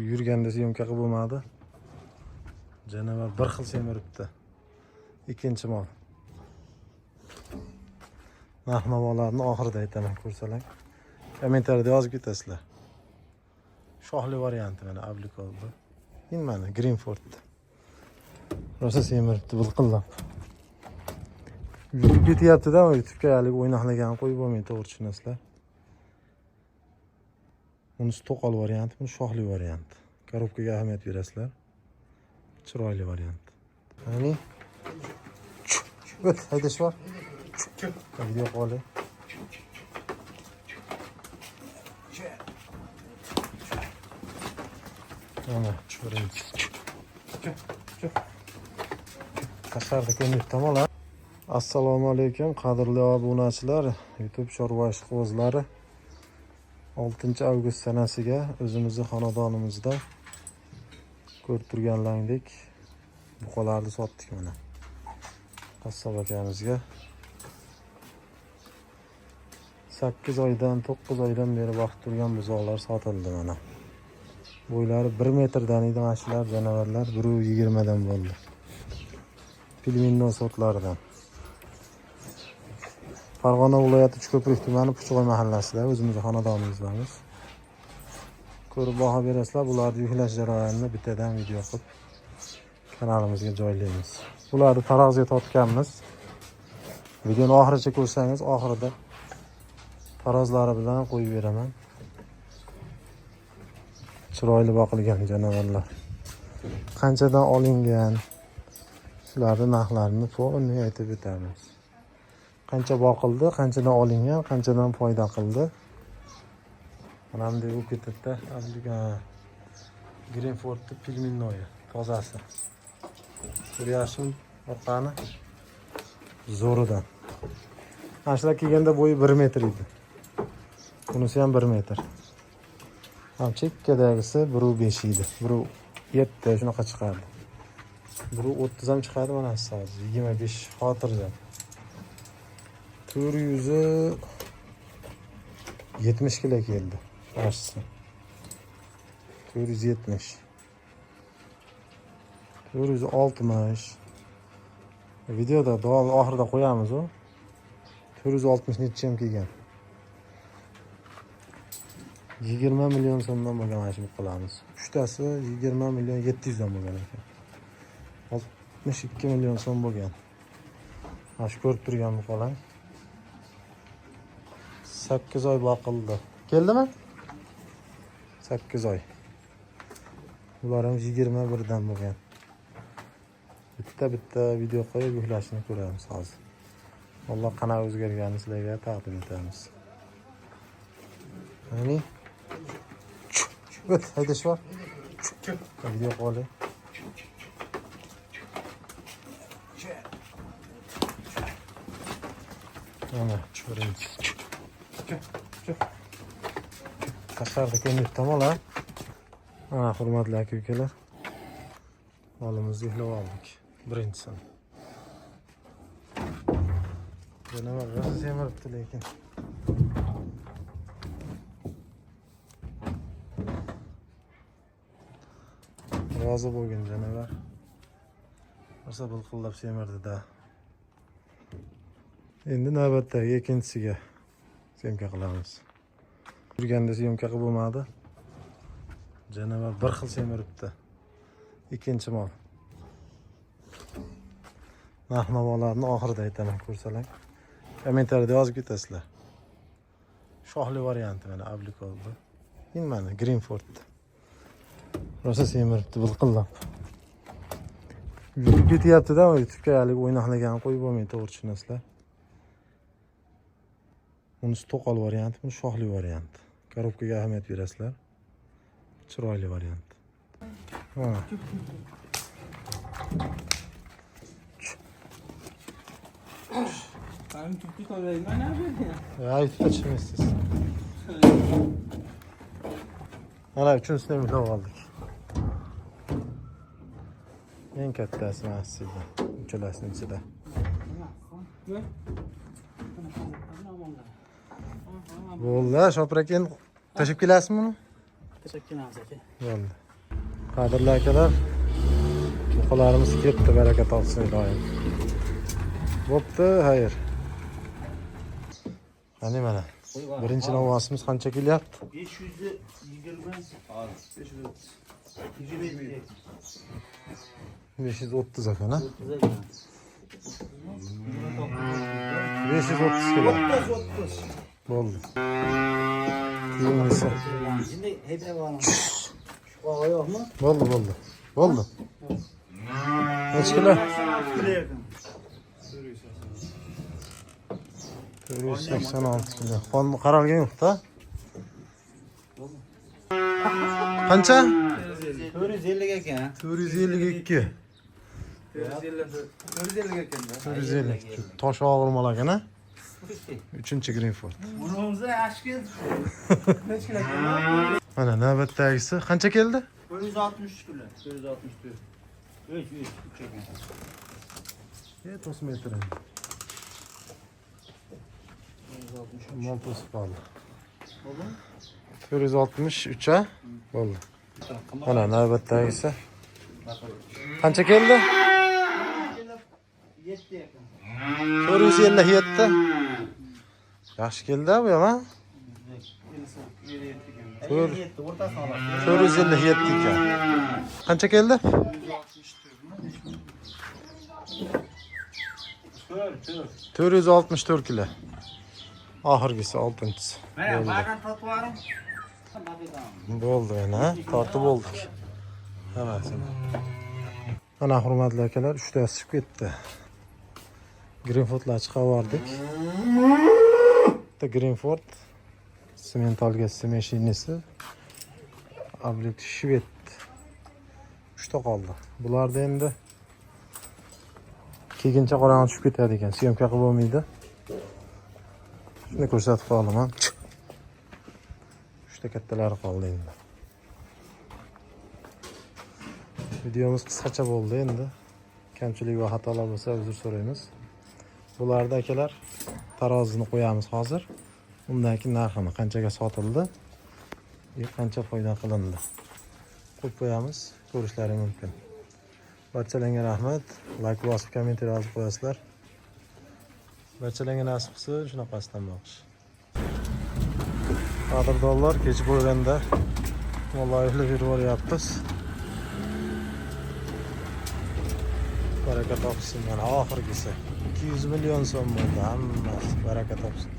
Yurganda syomka qilib bo'lmadi. Janavar bir xil semiribdi. Ikkinchi mol. Narx-navolarni oxirida aytaman, ko'rsalang. Kommentariyada yozib ketasizlar. Shohli varianti mana Ablikolda. Mana Greenford. Rosa semiribdi bilqillab. Yurib ketyapti-da, YouTube'ga hali o'ynahlagan qo'yib bo'lmaydi, to'g'ri tushunasizlar. Bunisi to'qol variant, bu shohli variant. Korobkaga ahamiyat berasizlar. Chiroyli variant. Mana o't haydash bor. Video qoli. Mana chiroyli. Qasarda ko'mibdi-molar. Assalomu alaykum qadrli obunachilar, YouTube chorva ishqibozlari. 6 avgust sanasiga o'zimizning xonadonimizda ko'rib turganlaringdek buqalarni sotdik mana. Qassob akamizga 8 oydan 9 oydan beri vaqt turgan buzoqlar sotildi mana. Bo'ylari 1 metrdan edi mashlar, janavarlar 1.20 dan bo'ldi. Filminno sortlaridan. Farg'ona viloyati Uchko'prik tumani Puchg'oy mahallasida o'zimizning xonadonimizdamiz. Ko'rib baho berasizlar, bularni yuklash jarayonini bittadan video qilib kanalimizga joylaymiz. Bularni tarozga tortganmiz. Videoni oxirigacha ko'rsangiz, oxirida tarozlari bilan qo'yib beraman. Chiroyli boqilgan janavarlar. Qanchadan olingan, shularning narxlarini to'g'ri aytib o'tamiz. Qancha boqildi, qanchadan olingan, qanchadan foyda qildi. Mana bunday bo'lib ketdi-da. Greenfordni Filminnoyi tozasi. Ko'ryapsizmi orqani? Zo'ridan. Ashlar kelganda bo'yi 1 metr edi. Bunisi ham 1 metr. Ham chekkadagisi 1.5 edi. 1.7 shunaqa chiqardi. 1.30 ham chiqadi mana hozir 25 xotirjam. 470 kilo keldi. Qarshisi. 470. 460. Videoda davom oxirida qo'yamiz u. 460 necha ham kelgan. 20 million so'mdan bo'lgan mana shu qilamiz. Uchtasi 20 million 700 dan bo'lgan ekan. 62 million so'm bo'lgan. Mana shu ko'rib turgan bu qo'lang. 8 oy boqildi. Keldimi? 8 oy. Bular ham 21 dan bo'lgan. Bitta video qo'yib yuklashni ko'ramiz hozir. Alloh qanaqa o'zgarganini sizlarga taqdim etamiz. Mana o't haydash bor. Video qoli. Mana chiroyli. Qasarda ko'mibdi-molar. Mana hurmatli aka-ukalar. Molimizni yuklab oldik. Birinchisi. Janavar rosa semiribdi lekin. Rozi bo'lgan janavar. Rosa bilqillab semirdi-da. Endi navbatdagi ikkinchisiga syomka qilamiz. Yurganda syomka qilib bo'lmadi. Janavar bir xil semiribdi. Ikkinchi mol. Narx-navolarni oxirida aytaman, ko'rsalang. Kommentariyada yozib ketasizlar. Shohli varianti mana Ablikolda. Mana Greenford. Rosa semiribdi bilqillab. Yurib ketyapti-da, YouTube'ga hali o'ynahlagan qo'yib bo'lmaydi, to'g'ri tushunasizlar. Bunisi to'qol variant, bu shohli variant. Korobkaga ahamiyat berasizlar. Chiroyli variant. Mana. Ben Türk'ü koyayım. Ben ne yapayım ya? Ya YouTube'da çıkmışsınız. Ana üçüncüsünü yuklab oldik. Eng kattasi mana sizda. Uchalasini ichida. Bo'ldi, Shopir aka, tashib kelasizmi buni? Tashib kelamiz aka. Bo'ldi. Qadrli akalar, buqalarimiz ketdi, baraka topsin iloyim. Bo'pti, xayr. Qani mana. Birinchi novvosimiz qancha kelyapti? 520 az. 530 ekan, ha? 530 ekan. 530 kilo. 30. Bo'ldi. Keyingisi. Şimdi hep var. Şu oyoq mu? Bo'ldi. Bo'ldi. Necha kilo? 486 kilo. Qon qaralgan yo'q-da. Qancha? 450 ekan. 452. 450 ekan. 450. Tosh og'irmalar ekan, ha? 3-chi Greenford. Bunimizni ashkil. Necha kilo ekan? Mana navbatdagisi qancha keldi? 460 kilo. 464. 3 ekan. To's metr. Mol to'sib qoldi. 463 ha? Bo'ldi. Mana navbatdagisi. Qancha keldi? 7 ekan. 457. Yaxshi keldi bu ham, ha? 57 o'rtasini olasiz. 457 ekan. Qancha keldi? 464 kilo. Oxirgisi 6-chisi. Mana bagan totvarim. Bo'ldi mana, tortib oldik. Hammasini. Mana hurmatli akalar, 3 tasi chiqib ketdi. Greenfordlar chiqavordik. Bitta Greenford sementalga mashinasi. Ablik Shvet. 3 ta qoldi. Bularda endi keyincha qorong'i tushib ketadi ekan, syomka qilib bo'lmaydi. Shuni ko'rsatib qolaman. 3 ta kattalari qoldi endi. Videomiz qisqacha bo'ldi endi. Kamchilik va xatolar bo'lsa uzr so'raymiz. Bularda akalar tarozini qo'yamiz hozir. Undan keyin narxini qanchaga sotildi, qancha foyda qilindi. Qo'yib qo'yamiz, ko'rishlari mumkin. Barchalarga rahmat. Like bosib, kommentariy yozib qo'yasizlar. Barchalarga nasib qilsa, shunaqasidan boqish. Qadrdonlar, kechib qo'yganda mollarni berib yuboryapmiz. Baraka topsin. Mana oxirgisi 200 million so'm bo'ldi. Hammasi baraka topsin.